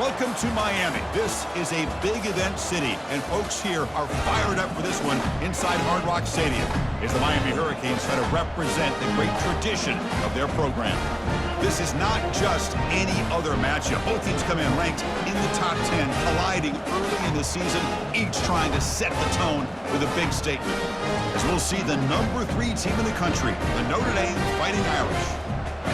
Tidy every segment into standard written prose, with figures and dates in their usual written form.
Welcome to Miami. This is a big event city, and folks here are fired up for this one inside Hard Rock Stadium as the Miami Hurricanes try to represent the great tradition of their program. This is not just any other matchup. Both teams come in ranked in the top 10, colliding early in the season, each trying to set the tone with a big statement. As we'll see the number 3 team in the country, the Notre Dame Fighting Irish,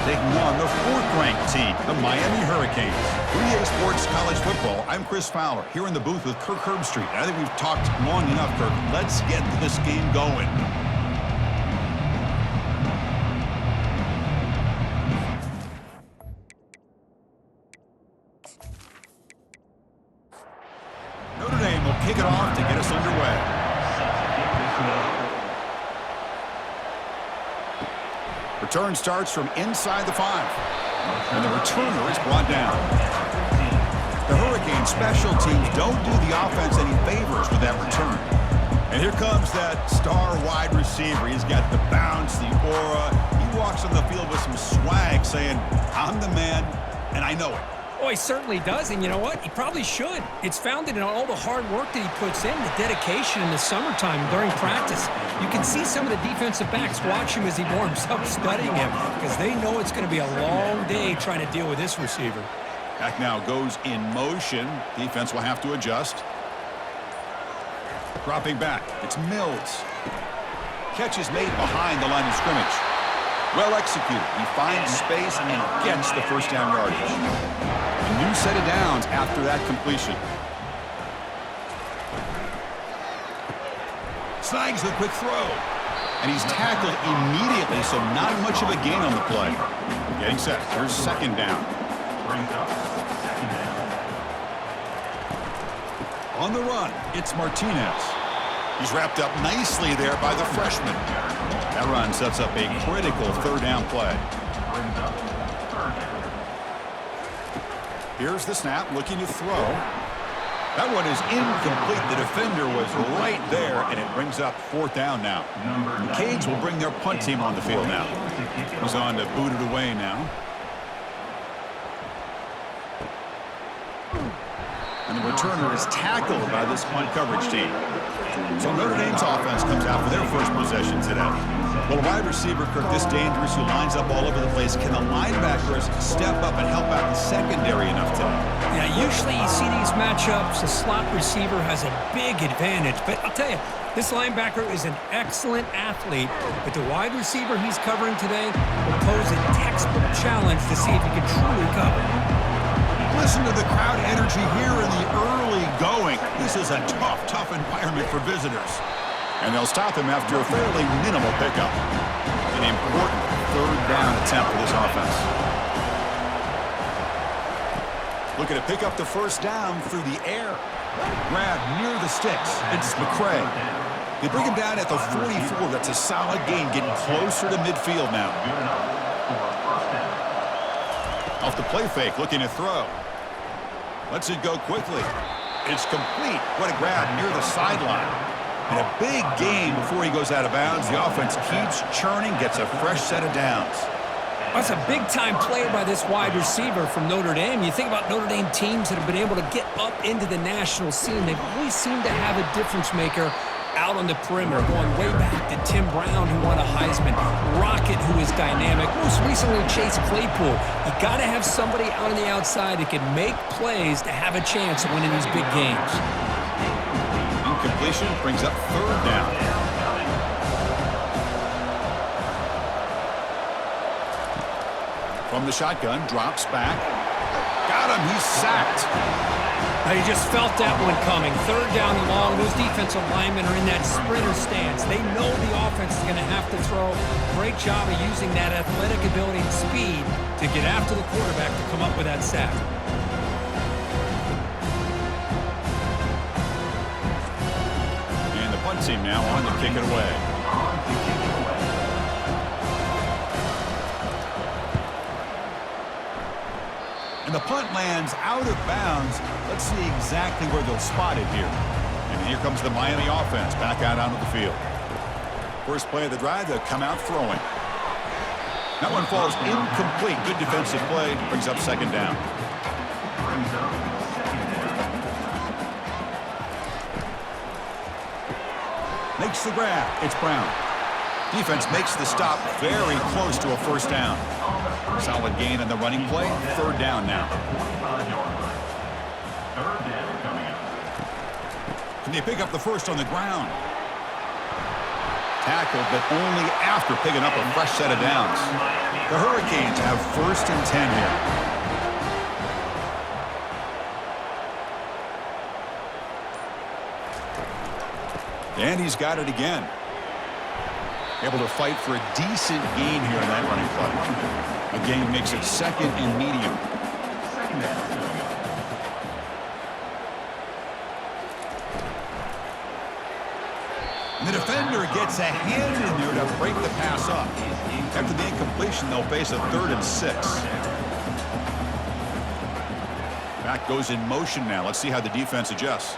taking on the 4th-ranked team, the Miami Hurricanes. 3A Sports College Football, I'm Chris Fowler, here in the booth with Kirk Herbstreit. I think we've talked long enough, Kirk. Let's get this game going. Notre Dame will kick it off to get us underway. Return starts from inside the 5. And the returner is brought down. The Hurricane special teams don't do the offense any favors with that return. And here comes that star wide receiver. He's got the bounce, the aura. He walks on the field with some swag saying, I'm the man, and I know it. Oh, he certainly does, and you know what? He probably should. It's founded in all the hard work that he puts in, the dedication in the summertime during practice. You can see some of the defensive backs watch him as he warms up, studying him, because they know it's going to be a long day trying to deal with this receiver. Back now goes in motion. Defense will have to adjust. Dropping back, it's Mills. Catch is made behind the line of scrimmage. Well executed. He finds space and gets the first down yardage. A new set of downs after that completion. Snags the quick throw. And he's tackled immediately, so not much of a gain on the play. Getting set. Here's second down. On the run, it's Martinez. He's wrapped up nicely there by the freshman. That run sets up a critical third down play. Here's the snap, looking to throw. That one is incomplete. The defender was right there, and it brings up 4th down now. The Canes will bring their punt team on the field now. He's on to boot it away now. And the returner is tackled by this punt coverage team. So Notre Dame's offense comes out for their first possession today. Well, a wide receiver, Kirk, this dangerous, who lines up all over the place. Can the linebackers step up and help out the secondary enough today? Yeah, usually you see these matchups, the slot receiver has a big advantage. But I'll tell you, this linebacker is an excellent athlete, but the wide receiver he's covering today will pose a textbook challenge to see if he can truly cover. Listen to the crowd energy here in the early going. This is a tough environment for visitors. And they'll stop him after a fairly minimal pickup. An important third down attempt for this offense. Looking to pick up the first down through the air. Grab near the sticks. It's McCray. They bring him down at the 44. That's a solid gain, getting closer to midfield now. Off the play fake, looking to throw. Lets it go quickly. It's complete. What a grab near the sideline. And a big gain before he goes out of bounds. The offense keeps churning, gets a fresh set of downs. That's a big-time play by this wide receiver from Notre Dame. You think about Notre Dame teams that have been able to get up into the national scene. They always seem to have a difference maker out on the perimeter, going way back to Tim Brown, who won a Heisman, Rocket, who is dynamic, most recently Chase Claypool. You got to have somebody out on the outside that can make plays to have a chance of winning these big games. Incompletion brings up third down. From the shotgun, drops back. Got him, he's sacked. He just felt that one coming. Third down and long. Those defensive linemen are in that sprinter stance. They know the offense is going to have to throw. Great job of using that athletic ability and speed to get after the quarterback to come up with that sack. And the punt team now on to kick it away. And the punt lands out of bounds. Let's see exactly where they'll spot it here. And here comes the Miami offense back out onto the field. First play of the drive, they'll come out throwing. That one falls incomplete. Good defensive play. Brings up second down. Makes the grab. It's Brown. Defense makes the stop very close to a first down. Solid gain on the running play. Third down now. Can they pick up the first on the ground? Tackled, but only after picking up a fresh set of downs. The Hurricanes have 1st and 10 here. And he's got it again. Able to fight for a decent gain here in that running play. A gain makes it 2nd and medium. And the defender gets a hand in there to break the pass up. After the incompletion, they'll face a 3rd and 6. Back goes in motion now. Let's see how the defense adjusts.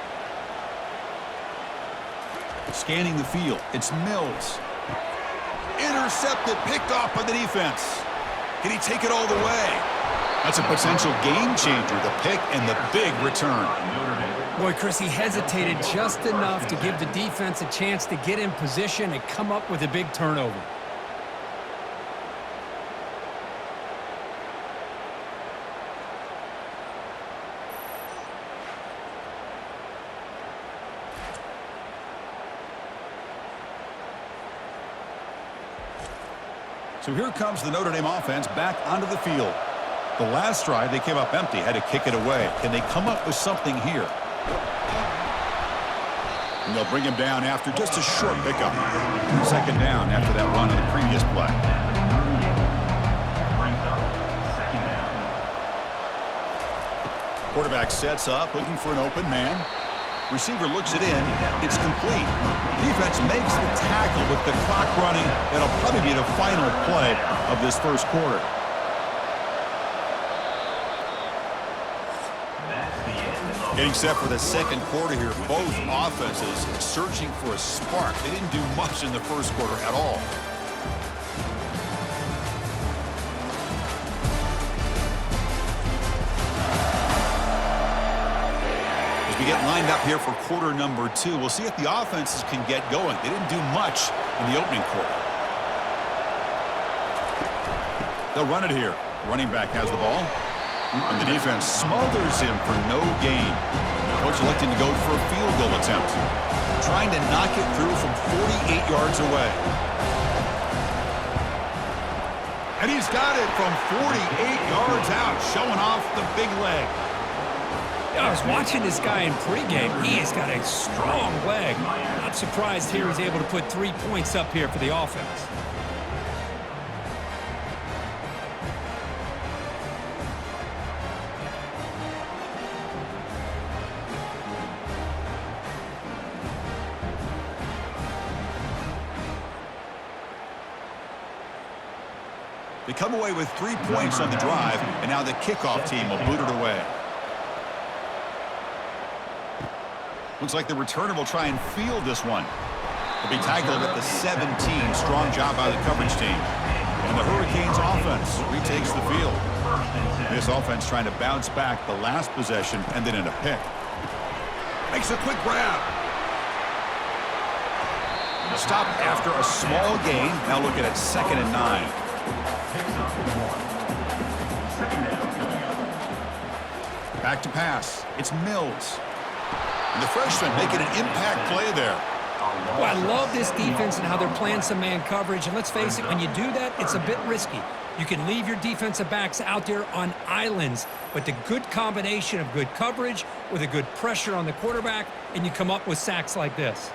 Scanning the field. It's Mills. Intercepted, picked off by the defense. Can he take it all the way? That's a potential game changer, the pick and the big return. Boy, Chris, he hesitated just enough to give the defense a chance to get in position and come up with a big turnover. So here comes the Notre Dame offense back onto the field. The last drive, they came up empty, had to kick it away. Can they come up with something here? And they'll bring him down after just a short pickup. 2nd down after that run on the previous play. Quarterback sets up, looking for an open man. Receiver looks it in. It's complete. Defense makes the tackle with the clock running. That'll probably be the final play of this first quarter. Getting set for the second quarter here. Both offenses searching for a spark. They didn't do much in the first quarter at all. We get lined up here for quarter number 2. We'll see if the offenses can get going. They didn't do much in the opening quarter. They'll run it here. Running back has the ball. And the defense smothers him for no gain. Coach electing to go for a field goal attempt. Trying to knock it through from 48 yards away. And he's got it from 48 yards out, showing off the big leg. I was watching this guy in pregame. He has got a strong leg. Not surprised here he's able to put 3 points up here for the offense. They come away with 3 points on the drive, and now the kickoff team will boot it away. Looks like the returner will try and field this one. He'll be tackled at the 17. Strong job by the coverage team. And the Hurricanes offense retakes the field. This offense trying to bounce back the last possession and then in a pick. Makes a quick grab. Stop after a small gain. Now looking at 2nd and 9. Back to pass. It's Mills. And the freshman making an impact play there. Well, I love this defense and how they're playing some man coverage. And let's face it, when you do that, it's a bit risky. You can leave your defensive backs out there on islands, but the good combination of good coverage with a good pressure on the quarterback, and you come up with sacks like this.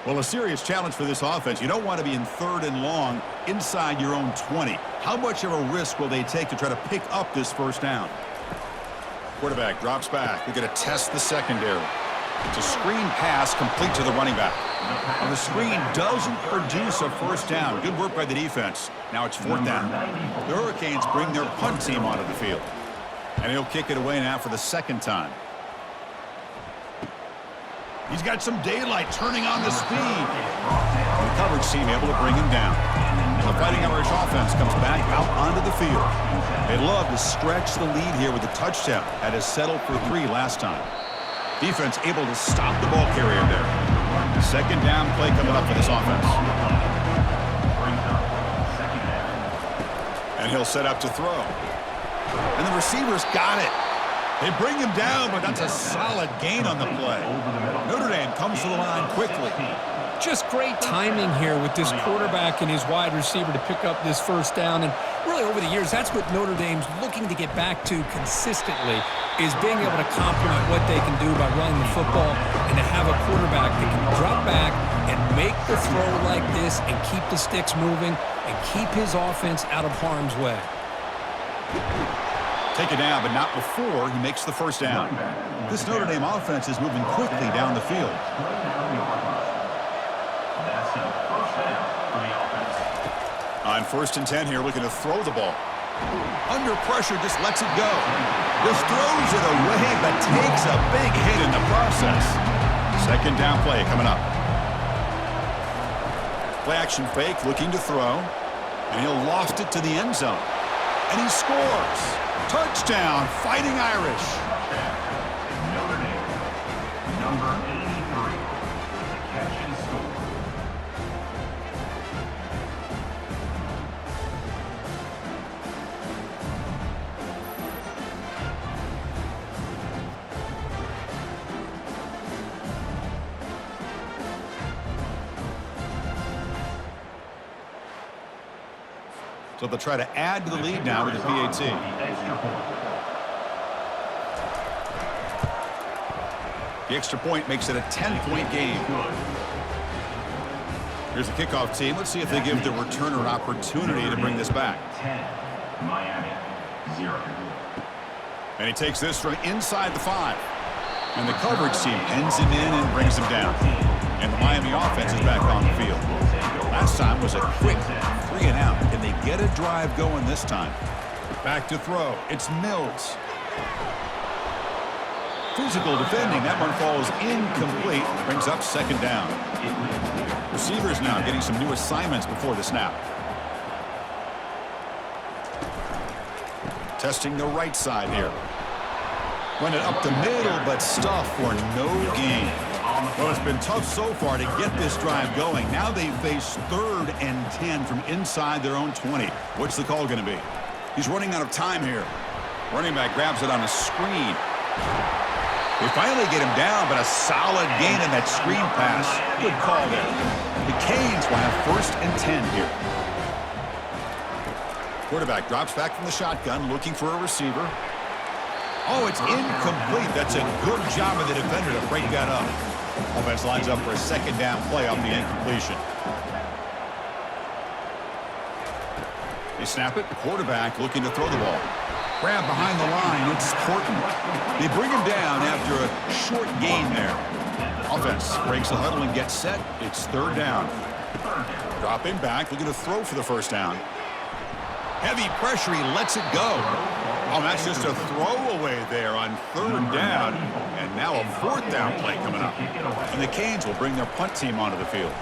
Well, a serious challenge for this offense. You don't want to be in 3rd and long inside your own 20. How much of a risk will they take to try to pick up this first down? Quarterback drops back. They're going to test the secondary. It's a screen pass complete to the running back. And the screen doesn't produce a first down. Good work by the defense. Now it's 4th down. The Hurricanes bring their punt team onto the field. And he'll kick it away now for the 2nd time. He's got some daylight turning on the speed. And the coverage team able to bring him down. The Fighting Irish offense comes back out onto the field. They love to stretch the lead here with a touchdown. Had us settled for 3 last time. Defense able to stop the ball carrier there. Second down play coming up for this offense. And he'll set up to throw. And the receivers got it. They bring him down, but that's a solid gain on the play. Notre Dame comes to the line quickly. Just great timing here with this quarterback and his wide receiver to pick up this first down. And really over the years, that's what Notre Dame's looking to get back to consistently, is being able to complement what they can do by running the football and to have a quarterback that can drop back and make the throw like this and keep the sticks moving and keep his offense out of harm's way. Take it down, but not before he makes the first down. This Notre Dame offense is moving quickly down the field. On 1st and 10 here, looking to throw the ball. Under pressure, just lets it go. Just throws it away, but takes a big hit in the process. Second down play coming up. Play action fake, looking to throw. And he'll loft it to the end zone. And he scores. Touchdown, Fighting Irish. Notre Dame, number 83, catch and score. So they'll try to add to the lead now with the PAT. The extra point makes it a 10-point game. Here's the kickoff team. Let's see if they give the returner an opportunity to bring this back. 10, Miami, 0. And he takes this from inside the 5. And the coverage team pins him in and brings him down. And the Miami offense is back on the field. Last time was a quick 3 and out. Can they get a drive going this time? Back to throw. It's Mills. Physical defending. That one falls incomplete. Brings up second down. Receivers now getting some new assignments before the snap. Testing the right side here. Run it up the middle, but stuff for no gain. Well, it's been tough so far to get this drive going. Now they face 3rd and 10 from inside their own 20. What's the call going to be? He's running out of time here. Running back grabs it on a screen. They finally get him down, but a solid gain in that screen pass. Good call there. The Canes will have 1st and 10 here. Quarterback drops back from the shotgun, looking for a receiver. Oh, it's incomplete. That's a good job of the defender to break that up. Offense lines up for a second down play off the incompletion. They snap it. The quarterback looking to throw the ball. Grab behind the line. It's Horton. They bring him down after a short gain there. Offense breaks the huddle and gets set. It's 3rd down. Dropping back, looking to throw for the first down. Heavy pressure. He lets it go. Oh, that's just a throwaway there on 3rd down. And now a 4th down play coming up. And the Canes will bring their punt team onto the field.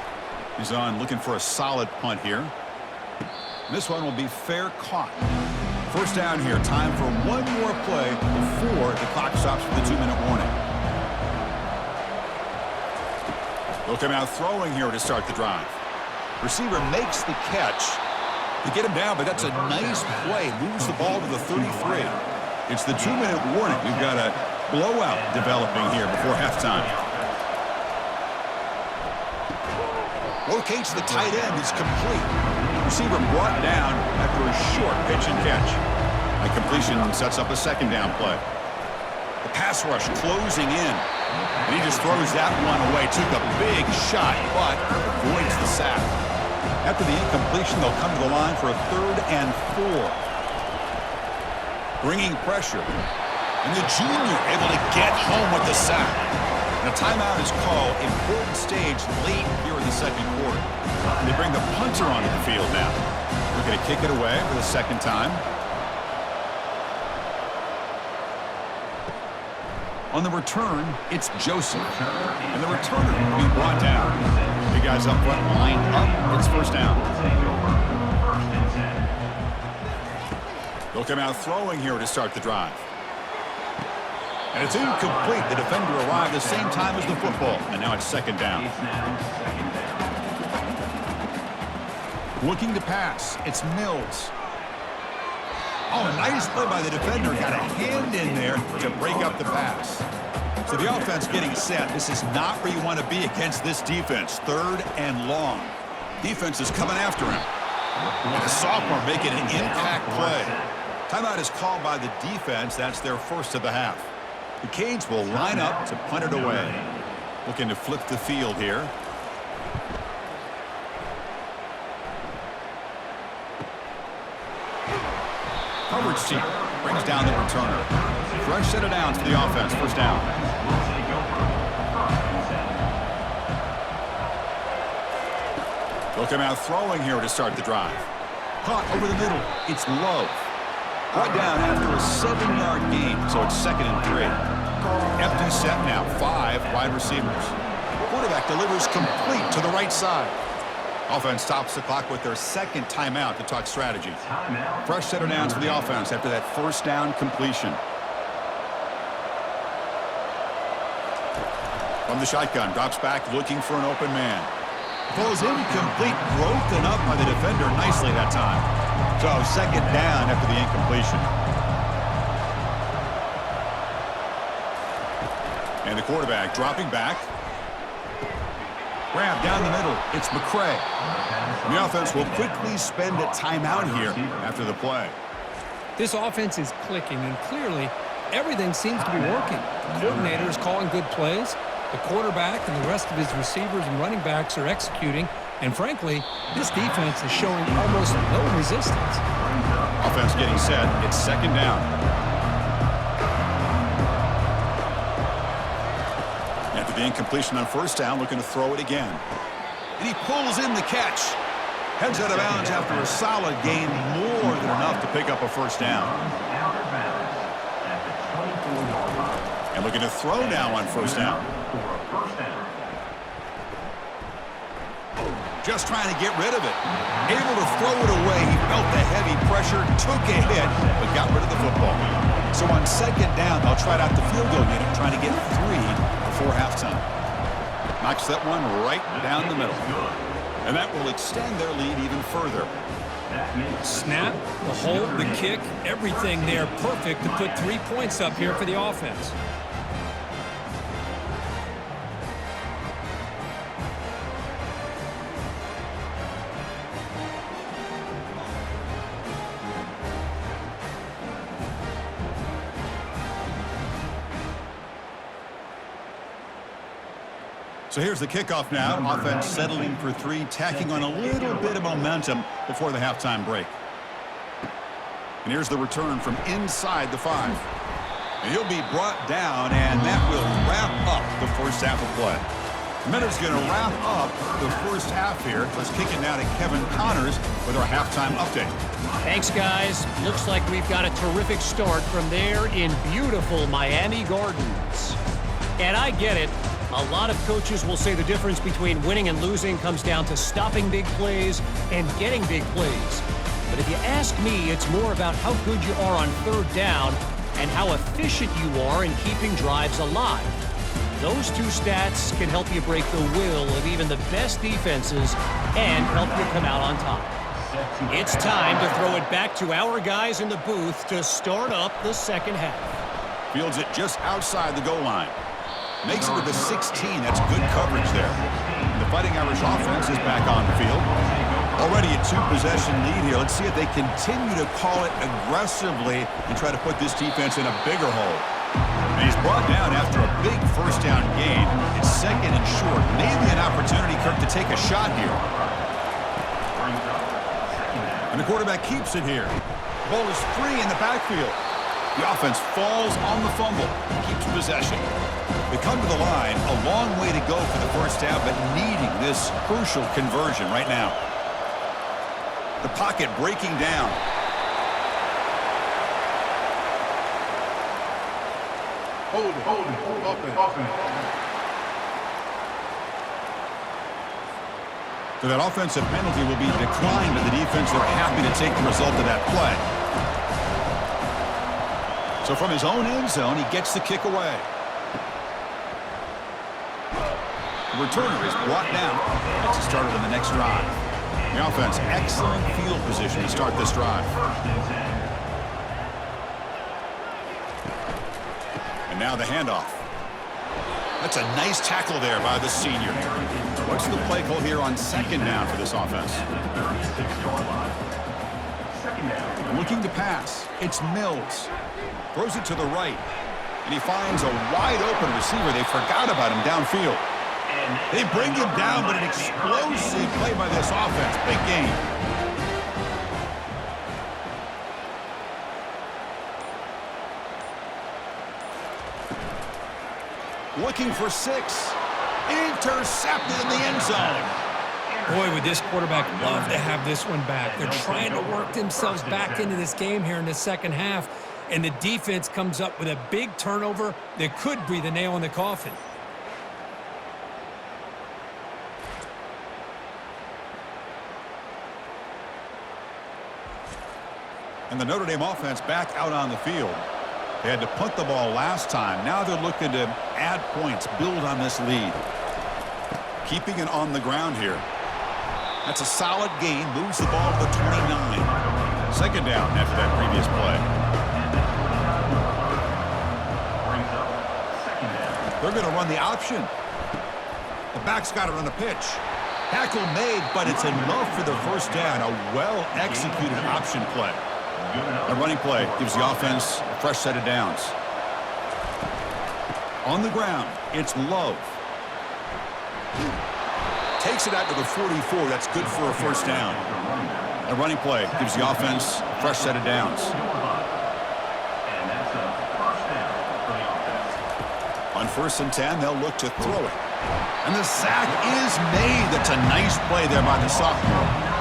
He's on looking for a solid punt here. This one will be fair caught. First down here. Time for one more play before the clock stops for the 2-minute warning. They'll come out throwing here to start the drive. Receiver makes the catch. They get him down, but that's a nice play. Moves the ball to the 33. It's the 2-minute warning. We've got a blowout developing here before halftime. Locates the tight end. It's complete. Receiver brought down after a short pitch and catch. And completion sets up a second down play. The pass rush closing in. And he just throws that one away. Took a big shot, but avoids the sack. After the incompletion, they'll come to the line for a 3rd and 4. Bringing pressure. And the junior able to get home with the sack. And a timeout is called. Important stage late here in the second quarter. They bring the punter onto the field now. They're going to kick it away for the second time. On the return, it's Joseph. And the returner will be brought down. The guys up front lined up. It's first down. They'll come out throwing here to start the drive. And it's incomplete. The defender arrived the same time as the football. And now it's second down. It's now second down. Looking to pass. It's Mills. Oh, nice play by the defender. Got a hand in there to break up the pass. So the offense getting set. This is not where you want to be against this defense. Third and long. Defense is coming after him. And the sophomore making an impact play. Timeout is called by the defense. That's their first of the half. The Canes will line up to punt it away. Looking to flip the field here. Coverage team brings down the returner. Fresh set of downs for the offense. First down. They'll come out throwing here to start the drive. Caught over the middle. It's low. Brought down after a 7-yard gain, so it's 2nd and 3. Empty set now. 5 wide receivers. Quarterback delivers complete to the right side. Offense stops the clock with their second timeout to talk strategy. Fresh set of downs for the offense after that first down completion. From the shotgun, drops back looking for an open man. Throws incomplete, broken up by the defender nicely that time. So second down after the incompletion. And the quarterback dropping back. Grab down the middle. It's McCray. And the offense will quickly spend a timeout here after the play. This offense is clicking, and clearly everything seems to be working. The coordinator is calling good plays. The quarterback and the rest of his receivers and running backs are executing. And frankly, this defense is showing almost no resistance. Offense getting set. It's second down. After the incompletion on first down, looking to throw it again. And he pulls in the catch. Heads out of bounds after a solid gain, more than enough to pick up a first down. And looking to throw now on first down. Just trying to get rid of it. Able to throw it away. He felt the heavy pressure, took a hit, but got rid of the football. So on second down, they'll try out the field goal unit, trying to get 3 before halftime. Knocks that one right down the middle. And that will extend their lead even further. Snap, the hold, the kick, everything there perfect to put 3 points up here for the offense. So here's the kickoff now. Offense settling for 3, tacking on a little bit of momentum before the halftime break. And here's the return from inside the 5. And he'll be brought down, and that will wrap up the first half of play. Minutes going to wrap up the first half here. Let's kick it now to Kevin Connors with our halftime update. Thanks, guys. Looks like we've got a terrific start from there in beautiful Miami Gardens. And I get it. A lot of coaches will say the difference between winning and losing comes down to stopping big plays and getting big plays. But if you ask me, it's more about how good you are on third down and how efficient you are in keeping drives alive. Those 2 stats can help you break the will of even the best defenses and help you come out on top. It's time to throw it back to our guys in the booth to start up the second half. Fields it just outside the goal line. Makes it with the 16. That's good coverage there. The Fighting Irish offense is back on the field. Already a 2-possession lead here. Let's see if they continue to call it aggressively and try to put this defense in a bigger hole. And he's brought down after a big first down gain. It's second and short. Maybe an opportunity, Kirk, to take a shot here. And the quarterback keeps it here. Ball is free in the backfield. The offense falls on the fumble. Keeps possession. They come to the line, a long way to go for the first down, but needing this crucial conversion right now. The pocket breaking down. Hold it. Offense. So that offensive penalty will be declined to the defense. They're happy to take the result of that play. So from his own end zone, he gets the kick away. The returner is brought down. That's the start of the next drive. The offense, excellent field position to start this drive. And now the handoff. That's a nice tackle there by the senior. What's the play call here on second down for this offense? Looking to pass. It's Mills. Throws it to the right. And he finds a wide open receiver. They forgot about him downfield. They bring him down, but an explosive play by this offense. Big game. Looking for 6. Intercepted in the end zone. Boy, would this quarterback love to have this one back. They're trying to work themselves back into this game here in the second half, and the defense comes up with a big turnover that could be the nail in the coffin. And the Notre Dame offense back out on the field. They had to punt the ball last time. Now they're looking to add points, build on this lead. Keeping it on the ground here. That's a solid gain. Moves the ball to the 29. Second down after that previous play. They're going to run the option. The back's got to run the pitch. Tackle made, but it's enough for the first down. A well-executed option play. A running play gives the offense a fresh set of downs. On the ground, it's Love. Takes it out to the 44. That's good for a first down. A running play gives the offense a fresh set of downs. On 1st and 10, they'll look to throw it. And the sack is made. That's a nice play there by the sophomore.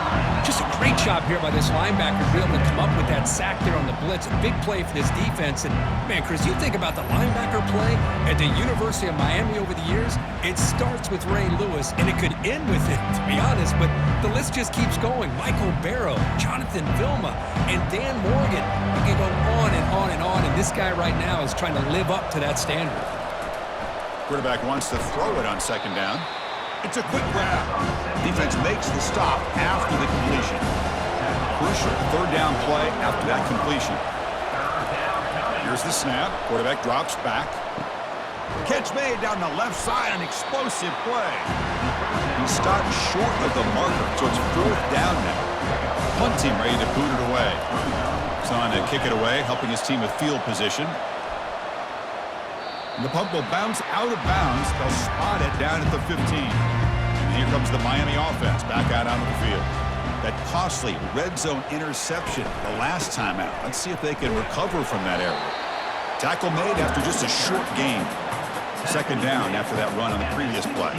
Just a great job here by this linebacker to be able to come up with that sack there on the blitz. A big play for this defense. And, man, Chris, you think about the linebacker play at the University of Miami over the years, it starts with Ray Lewis, and it could end with it, to be honest. But the list just keeps going. Michael Barrow, Jonathan Vilma, and Dan Morgan. We can go on and on and on, and this guy right now is trying to live up to that standard. Quarterback wants to throw it on second down. It's a quick grab. Defense makes the stop after the completion. Crucial third down play after that completion. Here's the snap. Quarterback drops back. Catch made down the left side. An explosive play. He stopped short of the marker, so it's 4th down now. Punt team ready to boot it away. He's on to kick it away, helping his team with field position. And the punt will bounce out of bounds. They'll spot it down at the 15. And here comes the Miami offense back out onto the field. That costly red zone interception the last time out. Let's see if they can recover from that error. Tackle made after just a short gain. Second down after that run on the previous play.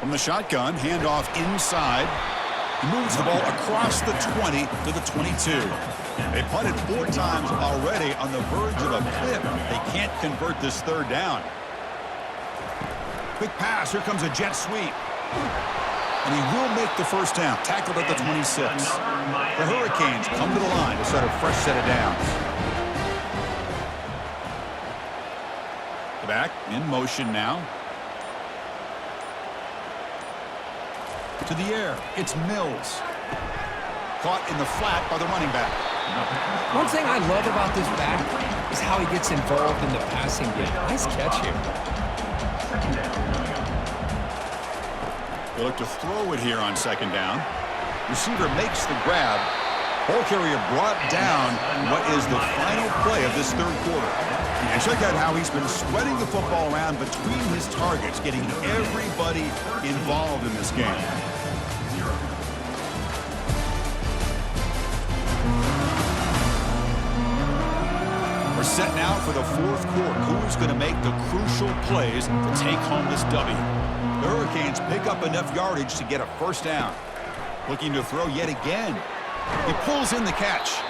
From the shotgun, handoff inside. He moves the ball across the 20 to the 22. They punted 4 times already on the verge of a flip. They can't convert this third down. Quick pass. Here comes a jet sweep. And he will make the first down. Tackled at the 26. The Hurricanes come to the line to set a fresh set of downs. The back in motion now. To the air, it's Mills. Caught in the flat by the running back. One thing I love about this back is how he gets involved in the passing game. Nice catch here. They look to throw it here on second down. Receiver makes the grab. Ball carrier brought down what is the final play of this third quarter. And check out how he's been spreading the football around between his targets, getting everybody involved in this game. We're set now for the fourth quarter. Who's going to make the crucial plays to take home this W? The Hurricanes pick up enough yardage to get a first down. Looking to throw yet again. He pulls in the catch.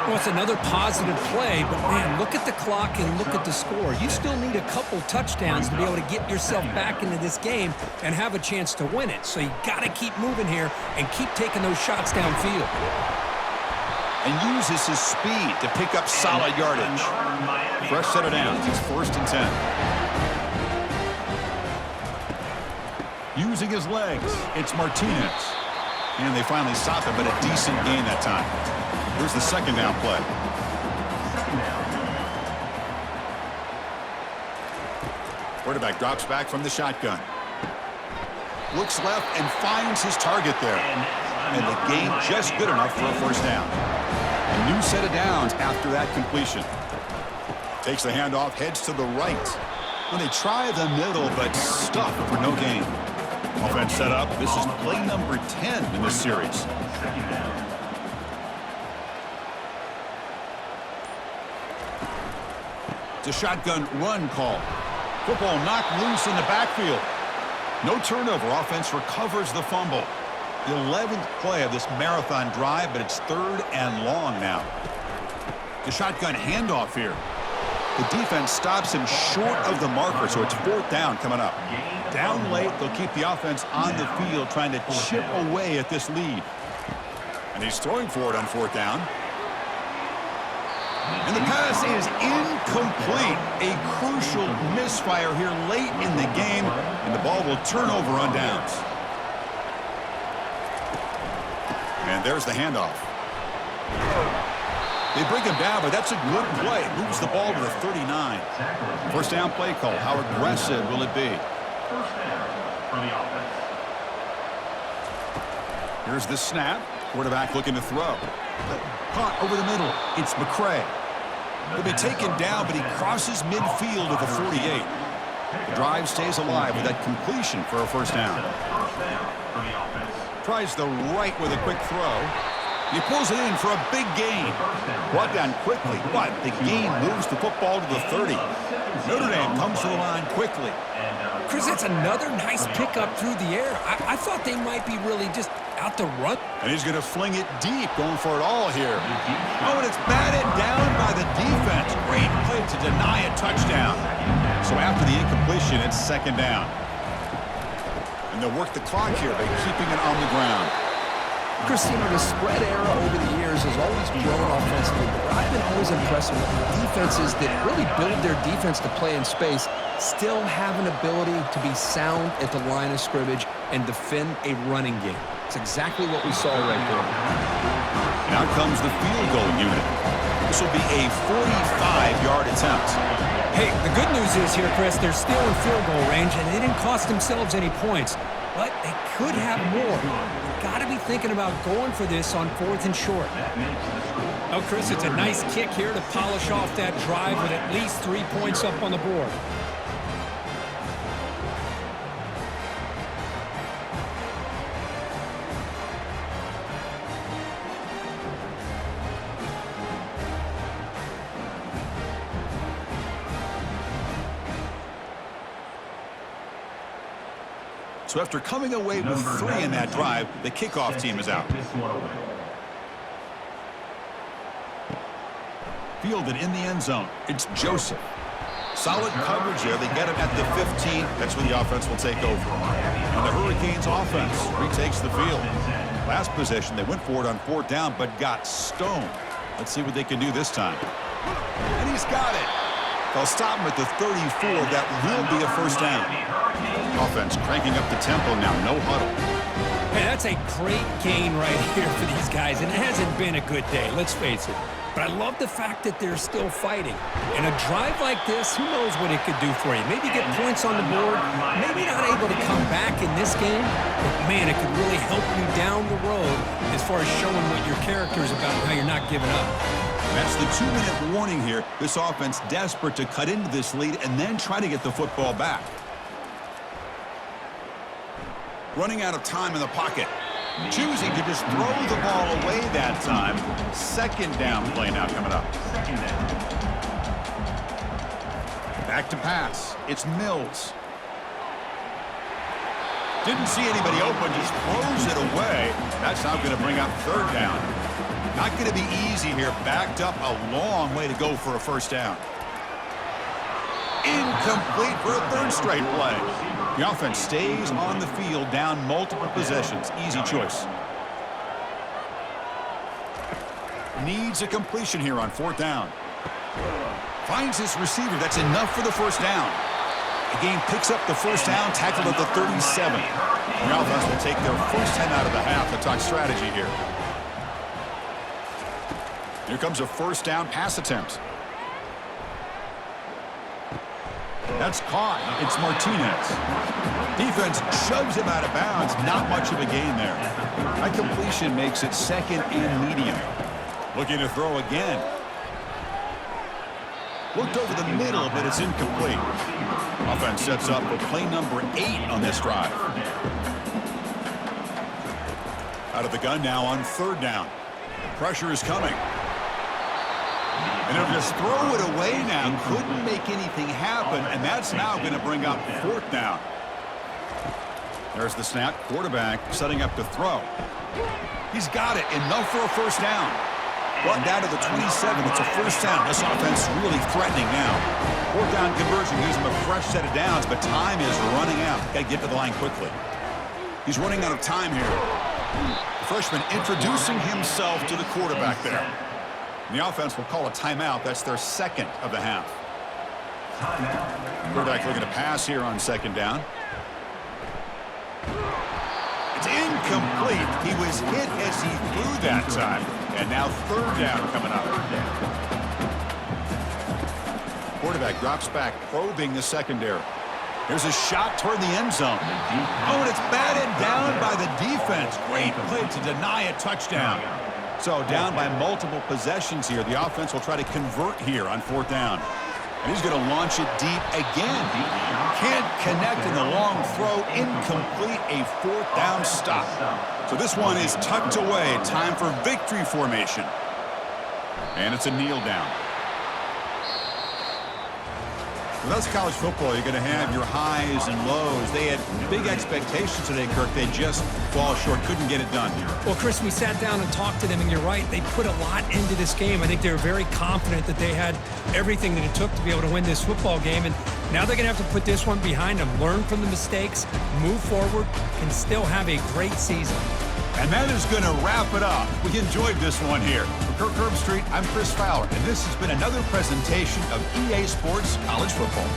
Well, it's another positive play, but man, look at the clock and look at the score. You still need a couple touchdowns to be able to get yourself back into this game and have a chance to win it. So you got to keep moving here and keep taking those shots downfield. And uses his speed to pick up solid yardage. Fresh set of downs. It's 1st and 10. Using his legs, it's Martinez. And they finally stop him, but a decent gain that time. Here's the 2nd down play. Quarterback drops back from the shotgun. Looks left and finds his target there. And the gain just good enough for a 1st down. A new set of downs after that completion. Takes the handoff, heads to the right. When they try the middle, but stuffed for no gain. Offense set up. This is play number 10 in this series. It's a shotgun run call. Football knocked loose in the backfield. No turnover. Offense recovers the fumble. The 11th play of this marathon drive, but it's 3rd and long now. The shotgun handoff here. The defense stops him short of the marker, so it's 4th down coming up. Down late, they'll keep the offense on the field trying to chip away at this lead. And he's throwing for it on 4th down. And the pass is incomplete. A crucial misfire here late in the game, and the ball will turn over on downs. And there's the handoff. They bring him down, but that's a good play. Moves the ball to the 39. 1st down play call. How aggressive will it be? 1st down for the offense. Here's the snap. Quarterback looking to throw. Caught over the middle. It's McCray. He'll be taken down, but he crosses midfield at the 48. The drive stays alive with that completion for a 1st down. 1st down for the offense. Tries the right with a quick throw. He pulls it in for a big gain. Brought down quickly, but the gain moves the football to the 30. Notre Dame comes to the line quickly. Chris, that's another nice pickup through the air. I thought they might be really just out to run. And he's going to fling it deep, going for it all here. Oh, and it's batted down by the defense. Great play to deny a touchdown. So after the incompletion, it's 2nd down. And they'll work the clock here by keeping it on the ground. Chris, the spread era over the years has always grown offensively, but I've been always impressed with the defenses that really build their defense to play in space, still have an ability to be sound at the line of scrimmage and defend a running game. It's exactly what we saw right there. Now comes the field goal unit. This will be a 45-yard attempt. Hey, the good news is here, Chris, they're still in field goal range, and they didn't cost themselves any points, but they could have more. Got to be thinking about going for this on 4th and short. Oh, Chris, it's a nice kick here to polish off that drive with at least 3 points up on the board. So after coming away with 3 in that drive, the kickoff team is out. Fielded in the end zone. It's Joseph. Solid coverage there. They get him at the 15. That's where the offense will take over. And the Hurricanes offense retakes the field. Last possession, they went for it on 4th down, but got stoned. Let's see what they can do this time. And he's got it. They'll stop him at the 34. That will be a 1st down. Offense cranking up the tempo now. No huddle. Hey, that's a great gain right here for these guys, and it hasn't been a good day, let's face it. But I love the fact that they're still fighting. And a drive like this, who knows what it could do for you. Maybe get points on the board, maybe not able to come back in this game, but man, it could really help you down the road as far as showing what your character is about and how you're not giving up. That's the 2-minute warning here. This offense desperate to cut into this lead and then try to get the football back. Running out of time in the pocket. Choosing to just throw the ball away that time. 2nd down play now coming up. 2nd down. Back to pass. It's Mills. Didn't see anybody open, just throws it away. That's now going to bring up 3rd down. Not going to be easy here. Backed up a long way to go for a first down. Incomplete for a third straight play. The offense stays on the field, down multiple possessions. Easy choice. Needs a completion here on fourth down. Finds his receiver. That's enough for the first down. The game picks up the first down, tackled at the 37. The offense will take their first 10 out of the half to talk strategy here. Here comes a first down pass attempt. That's caught. It's Martinez. Defense shoves him out of bounds. Not much of a gain there. That completion makes it second and medium. Looking to throw again. Looked over the middle, but it's incomplete. Offense sets up for play number 8 on this drive. Out of the gun now on third down. Pressure is coming. And they'll just throw it away now. Couldn't make anything happen, and that's now going to bring up fourth down. There's the snap. Quarterback setting up to throw. He's got it. Enough for a first down. Brought down to the 27. It's a first down. This offense really threatening now. Fourth down conversion gives him a fresh set of downs, but time is running out. Got to get to the line quickly. He's running out of time here. The freshman introducing himself to the quarterback there. And the offense will call a timeout. That's their second of the half. Quarterback looking to pass here on second down. It's incomplete. He was hit as he threw that time. And now third down coming up. Quarterback drops back, probing the secondary. Here's a shot toward the end zone. Oh, and it's batted down by the defense. Great play to deny a touchdown. So down by multiple possessions here. The offense will try to convert here on fourth down. And he's going to launch it deep again. Can't connect in the long throw. Incomplete, a fourth down stop. So this one is tucked away. Time for victory formation. And it's a kneel down. Well, that's college football. You're going to have your highs and lows. They had big expectations today, Kirk. They just fall short. Couldn't get it done. Well, Chris, we sat down and talked to them, and you're right. They put a lot into this game. I think they were very confident that they had everything that it took to be able to win this football game. And now they're going to have to put this one behind them, learn from the mistakes, move forward, and still have a great season. And that is going to wrap it up. We enjoyed this one here. For Kirk Herbstreit, I'm Chris Fowler, and this has been another presentation of EA Sports College Football.